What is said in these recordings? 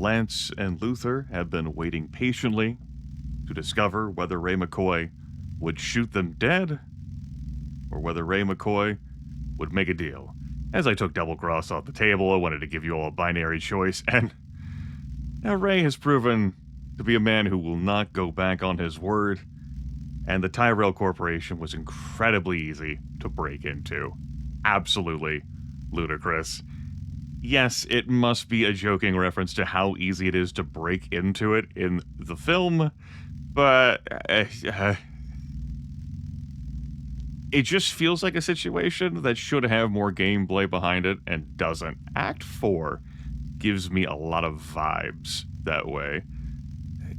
Lance and Luther have been waiting patiently to discover whether Ray McCoy would shoot them dead or whether Ray McCoy would make a deal. As I took Double Cross off the table, I wanted to give you all a binary choice, and now Ray has proven to be a man who will not go back on his word, and the Tyrell Corporation was incredibly easy to break into. Absolutely ludicrous. Yes, it must be a joking reference to how easy it is to break into it in the film, but it just feels like a situation that should have more gameplay behind it and doesn't. Act 4 gives me a lot of vibes that way.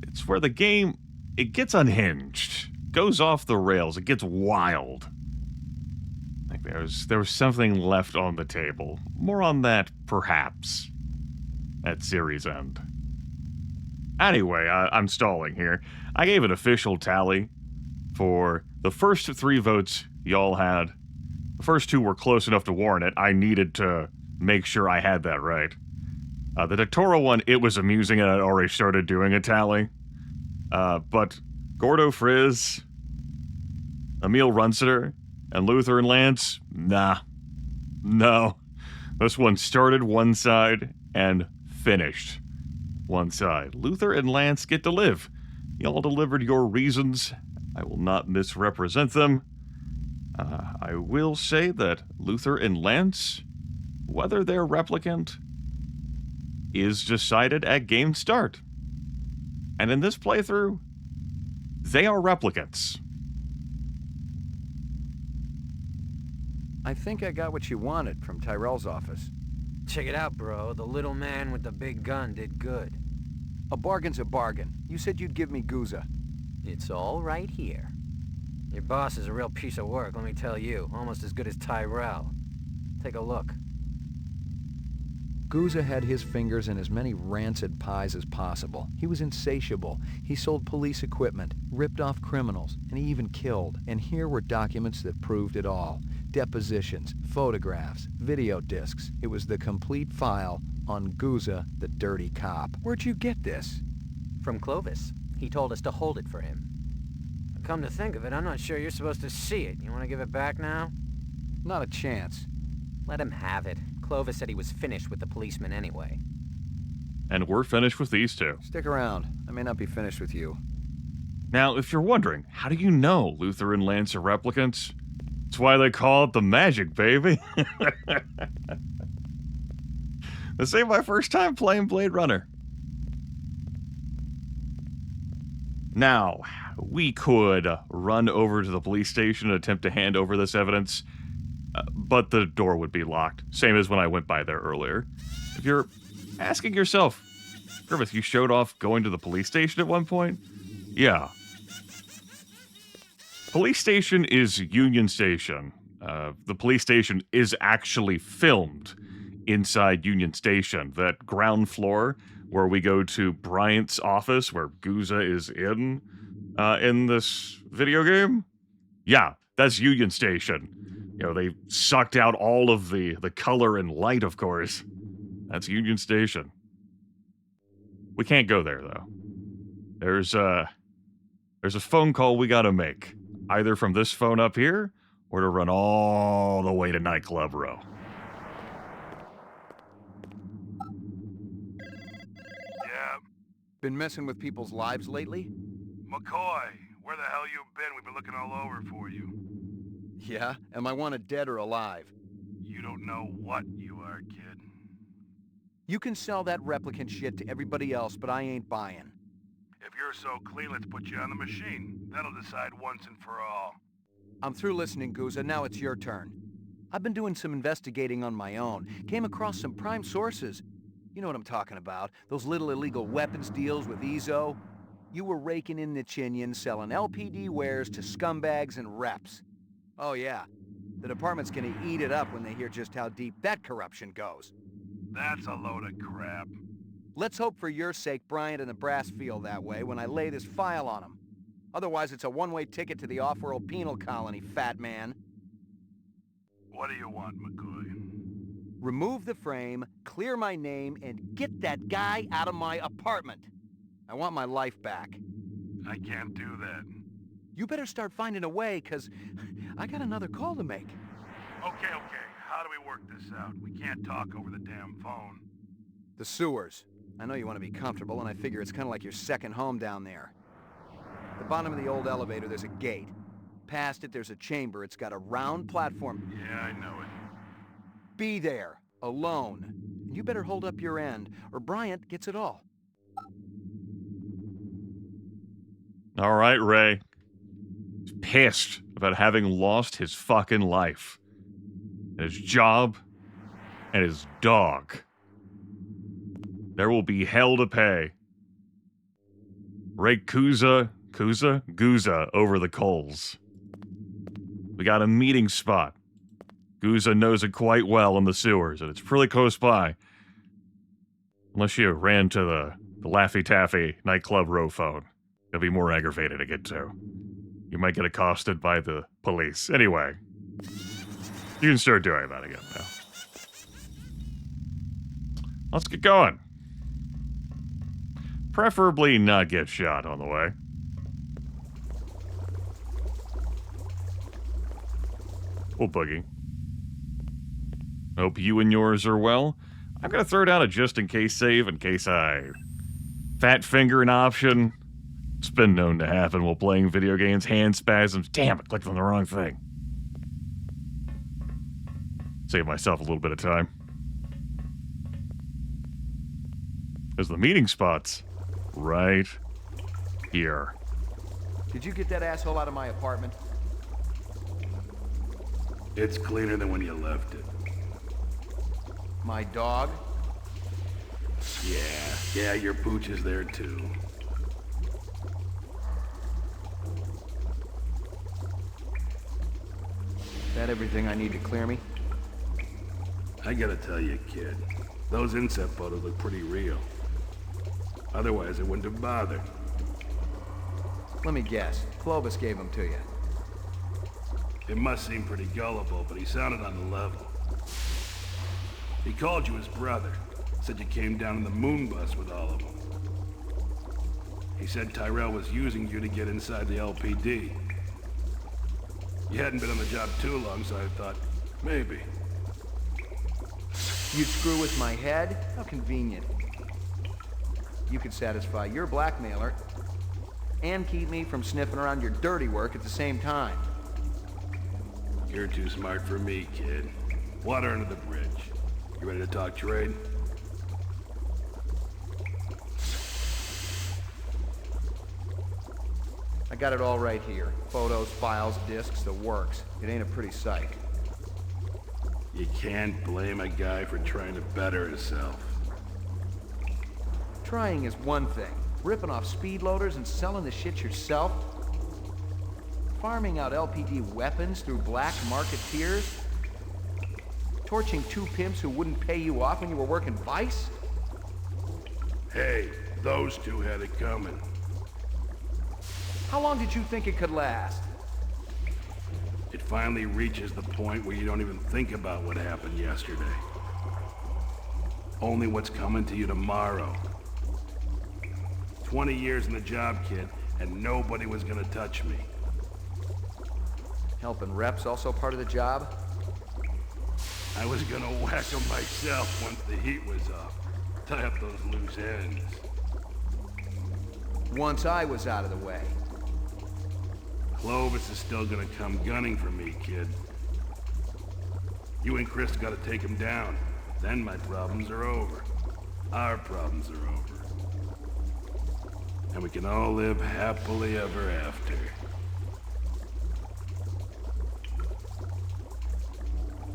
It's where the game, it gets unhinged, goes off the rails, it gets wild. Like there was something left on the table. More on that, perhaps, at series end. Anyway, I'm stalling here. I gave an official tally for the first 3 votes y'all had. The first 2 were close enough to warrant it. I needed to make sure I had that right. The Doctoral one, it was amusing and I'd already started doing a tally. But Gordo Frizz, Emil Runceter, and Luther and Lance, nah. No. This one started one side and finished one side. Luther and Lance get to live. Y'all delivered your reasons. I will not misrepresent them. I will say that Luther and Lance, whether they're replicant, is decided at game start. And in this playthrough, they are replicants. I think I got what you wanted from Tyrell's office. Check it out, bro. The little man with the big gun did good. A bargain's a bargain. You said you'd give me Guzza. It's all right here. Your boss is a real piece of work, let me tell you. Almost as good as Tyrell. Take a look. Guzza had his fingers in as many rancid pies as possible. He was insatiable. He sold police equipment, ripped off criminals, and he even killed. And here were documents that proved it all. Depositions, photographs, video discs. It was the complete file on Guzza, the dirty cop. Where'd you get this? From Clovis. He told us to hold it for him. Come to think of it, I'm not sure you're supposed to see it. You want to give it back now? Not a chance. Let him have it. Clovis said he was finished with the policeman anyway. And we're finished with these 2. Stick around. I may not be finished with you. Now, if you're wondering, how do you know Luther and Lance are replicants? That's why they call it the magic, baby. This ain't my first time playing Blade Runner. Now, we could run over to the police station and attempt to hand over this evidence, but the door would be locked, same as when I went by there earlier. If you're asking yourself, Grimith, you showed off going to the police station at one point? Yeah. Police station is Union Station. The police station is actually filmed inside Union Station. That ground floor where we go to Bryant's office, where Guzza is in this video game. Yeah, that's Union Station. You know, they sucked out all of the color and light, of course. That's Union Station. We can't go there, though. There's a phone call we gotta make. Either from this phone up here, or to run all the way to Nightclub Row. Yeah, Been messing with people's lives lately? McCoy, where the hell you been? We've been looking all over for you. Yeah? Am I wanted dead or alive? You don't know what you are, kid. You can sell that replicant shit to everybody else, but I ain't buying. If you're so clean, let's put you on the machine. That'll decide once and for all. I'm through listening, Guzza. Now it's your turn. I've been doing some investigating on my own. Came across some prime sources. You know what I'm talking about. Those little illegal weapons deals with Ezo. You were raking in the chinion, selling LPD wares to scumbags and reps. Oh yeah, the department's gonna eat it up when they hear just how deep that corruption goes. That's a load of crap. Let's hope for your sake Bryant and the brass feel that way when I lay this file on them. Otherwise it's a one-way ticket to the off-world penal colony, fat man. What do you want, McCoy? Remove the frame, clear my name, and get that guy out of my apartment. I want my life back. I can't do that. You better start finding a way, 'cause I got another call to make. Okay. How do we work this out? We can't talk over the damn phone. The sewers. I know you want to be comfortable, and I figure it's kind of like your second home down there. At the bottom of the old elevator, there's a gate. Past it, there's a chamber. It's got a round platform. Yeah, I know it. Be there, alone. And you better hold up your end, or Bryant gets it all. All right, Ray. He's pissed about having lost his fucking life. And his job. And his dog. There will be hell to pay. Rake Guzza over the coals. We got a meeting spot. Guzza knows it quite well in the sewers, and it's pretty close by. Unless you ran to the Laffy Taffy nightclub row phone. It'll be more aggravating to get to. You might get accosted by the police. Anyway, you can start doing that again now. Let's get going. Preferably not get shot on the way. We'll boogie. Hope you and yours are well. I'm gonna throw down a just-in-case save in case I fat finger an option. It's been known to happen while playing video games. Hand spasms. Damn, I clicked on the wrong thing. Save myself a little bit of time. There's the meeting spots. Right here. Did you get that asshole out of my apartment? It's cleaner than when you left it. My dog? Yeah, your pooch is there too. That everything I need to clear me? I gotta tell you, kid, those inset photos look pretty real. Otherwise, I wouldn't have bothered. Let me guess. Clovis gave them to you. It must seem pretty gullible, but he sounded on the level. He called you his brother. Said you came down in the moon bus with all of them. He said Tyrell was using you to get inside the LPD. You hadn't been on the job too long, so I thought, maybe. You'd screw with my head? How convenient. You could satisfy your blackmailer and keep me from sniffing around your dirty work at the same time. You're too smart for me, kid. Water under the bridge. You ready to talk trade? I got it all right here. Photos, files, discs, the works. It ain't a pretty sight. You can't blame a guy for trying to better himself. Trying is one thing. Ripping off speed loaders and selling the shit yourself? Farming out LPD weapons through black marketeers? Torching two pimps who wouldn't pay you off when you were working Vice? Hey, those two had it coming. How long did you think it could last? It finally reaches the point where you don't even think about what happened yesterday. Only what's coming to you tomorrow. 20 years in the job, kid, and nobody was gonna touch me. Helping reps also part of the job? I was gonna whack them myself once the heat was off. Tie up those loose ends. Once I was out of the way. Clovis is still gonna come gunning for me, kid. You and Chris gotta take him down. Then my problems are over. Our problems are over. And we can all live happily ever after.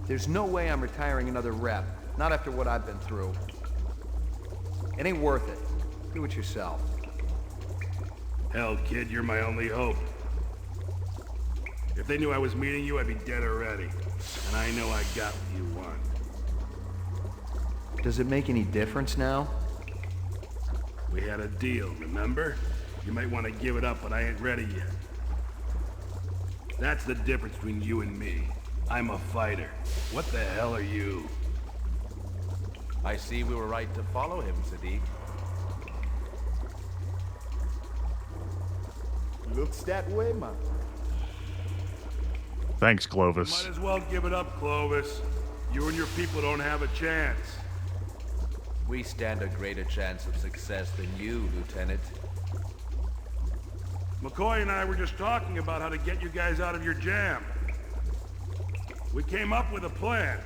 There's no way I'm retiring another rep. Not after what I've been through. It ain't worth it. Do it yourself. Hell, kid, you're my only hope. If they knew I was meeting you, I'd be dead already. And I know I got what you want. Does it make any difference now? We had a deal, remember? You might want to give it up, but I ain't ready yet. That's the difference between you and me. I'm a fighter. What the hell are you? I see we were right to follow him, Sadiq. Looks that way, man. Thanks, Clovis. Might as well give it up, Clovis. You and your people don't have a chance. We stand a greater chance of success than you, Lieutenant. McCoy and I were just talking about how to get you guys out of your jam. We came up with a plan.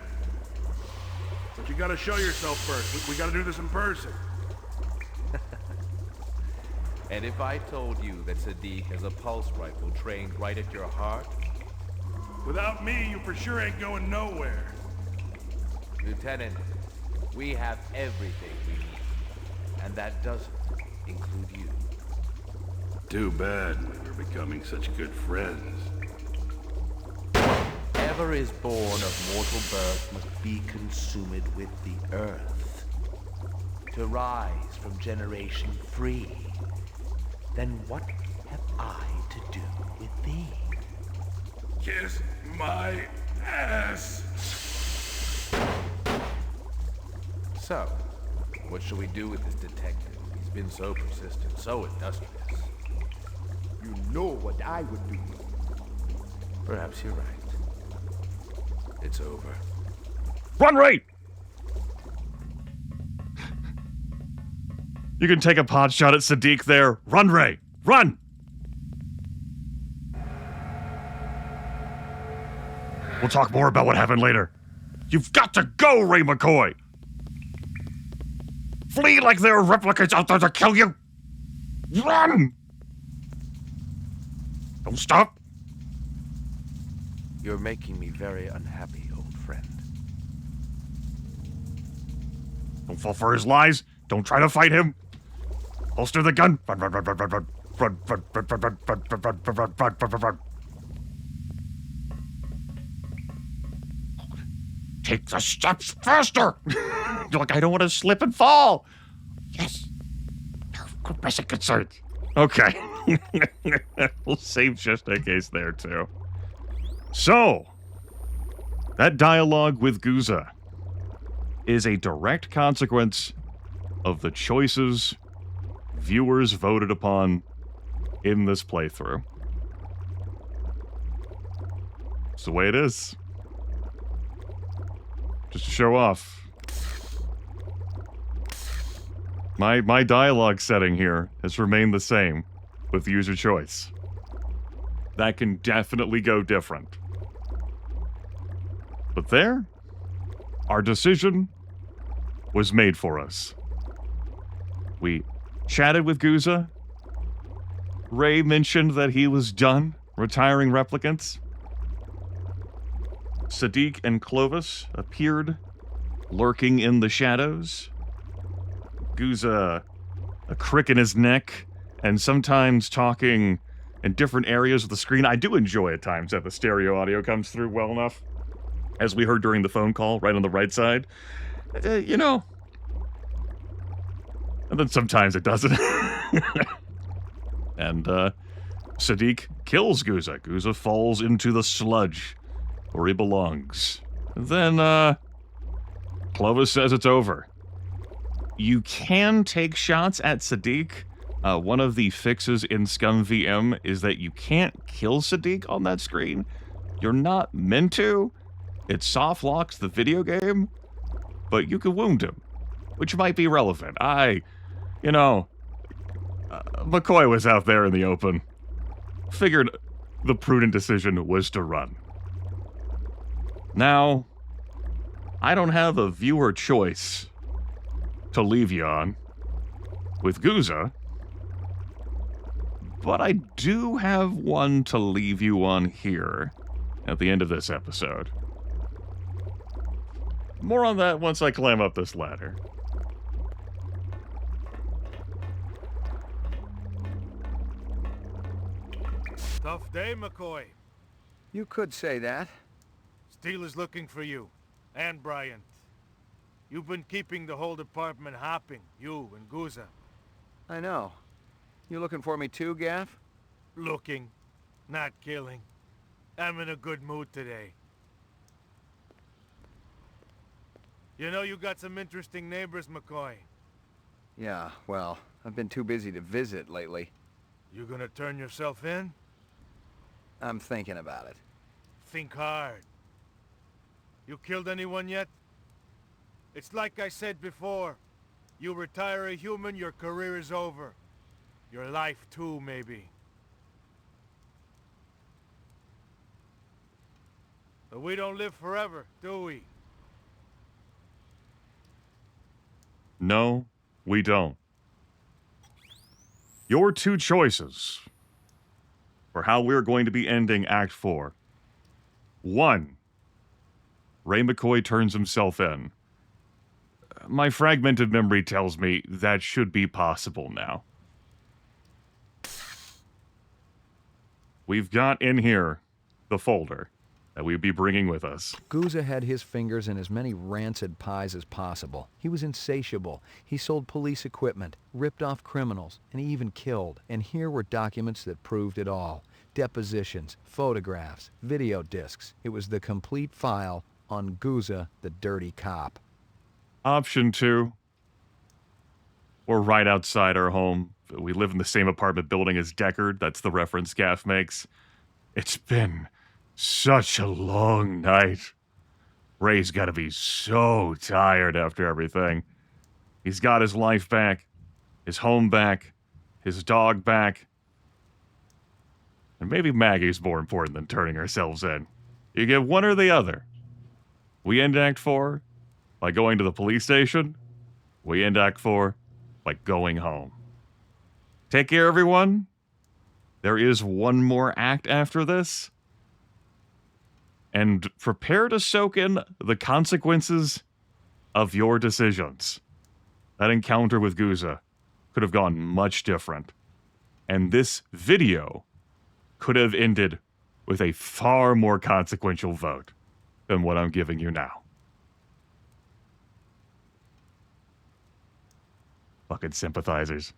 But you gotta show yourself first. We gotta do this in person. And if I told you that Sadiq has a pulse rifle trained right at your heart? Without me, you for sure ain't going nowhere. Lieutenant, we have everything we need. And that doesn't include you. Too bad we were becoming such good friends. Whatever is born of mortal birth must be consumed with the earth. To rise from generation free. Then what have I to do with thee? Kiss my ass! So, what shall we do with this detective? He's been so persistent, so industrious. You know what I would do. Perhaps you're right. It's over. Run, Ray! You can take a pot shot at Sadiq there. Run, Ray! Run! We'll talk more about what happened later. You've got to go, Ray McCoy! Flee like there are replicants out there to kill you! Run! Don't stop! You're making me very unhappy, old friend. Don't fall for his lies. Don't try to fight him. Holster the gun. Run, run, run, run, run, run. Run, run, run, run, run, run, run, run, run, run, run, run, run. Take the steps faster! You're like, I don't want to slip and fall. Yes. No pressing concerns. Okay. We'll save just in case there, too. So, that dialogue with Guzza is a direct consequence of the choices viewers voted upon in this playthrough. It's the way it is. Just to show off. My dialogue setting here has remained the same with user choice. That can definitely go different. But there, our decision was made for us. We chatted with Guzza. Ray mentioned that he was done retiring replicants. Sadiq and Clovis appeared, lurking in the shadows. Guzza, a crick in his neck, and sometimes talking in different areas of the screen. I do enjoy at times that the stereo audio comes through well enough, as we heard during the phone call, right on the right side. You know. And then sometimes it doesn't. And, Sadiq kills Guzza. Guzza falls into the sludge, where he belongs. And then, Clovis says it's over. You can take shots at Sadiq. One of the fixes in ScummVM is that you can't kill Sadiq on that screen. You're not meant to. It soft locks the video game, but you can wound him, which might be relevant. McCoy was out there in the open. Figured the prudent decision was to run. Now, I don't have a viewer choice to leave you on with Guzza, but I do have one to leave you on here at the end of this episode. More on that once I climb up this ladder. Tough day, McCoy. You could say that. Steele is looking for you, and Bryant. You've been keeping the whole department hopping, you and Guzza. I know. You looking for me too, Gaff? Looking, not killing. I'm in a good mood today. You know you got some interesting neighbors, McCoy. Yeah, well, I've been too busy to visit lately. You gonna turn yourself in? I'm thinking about it. Think hard. You killed anyone yet? It's like I said before. You retire a human, your career is over. Your life too, maybe. But we don't live forever, do we? No, we don't. Your two choices for how we're going to be ending Act 4. 1. Ray McCoy turns himself in. My fragmented memory tells me that should be possible now. We've got in here the folder that we'd be bringing with us. Guzza had his fingers in as many rancid pies as possible. He was insatiable. He sold police equipment, ripped off criminals, and he even killed. And here were documents that proved it all. Depositions, photographs, video discs. It was the complete file on Guzza, the dirty cop. Option 2. We're right outside our home. We live in the same apartment building as Deckard. That's the reference Gaff makes. It's been such a long night. Ray's got to be so tired after everything. He's got his life back, his home back, his dog back. And maybe Maggie's more important than turning ourselves in. You get one or the other. We end Act 4 by going to the police station. We end Act 4 by going home. Take care, everyone. There is one more act after this. And prepare to soak in the consequences of your decisions. That encounter with Guzza could have gone much different. And this video could have ended with a far more consequential vote than what I'm giving you now. Fucking sympathizers.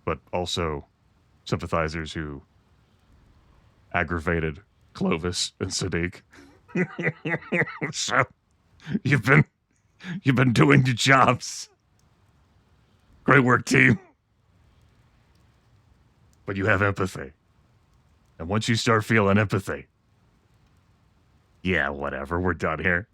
But also sympathizers who aggravated Clovis and Sadiq. So, you've been doing your jobs. Great work, team. But you have empathy. And once you start feeling empathy, yeah, whatever, we're done here.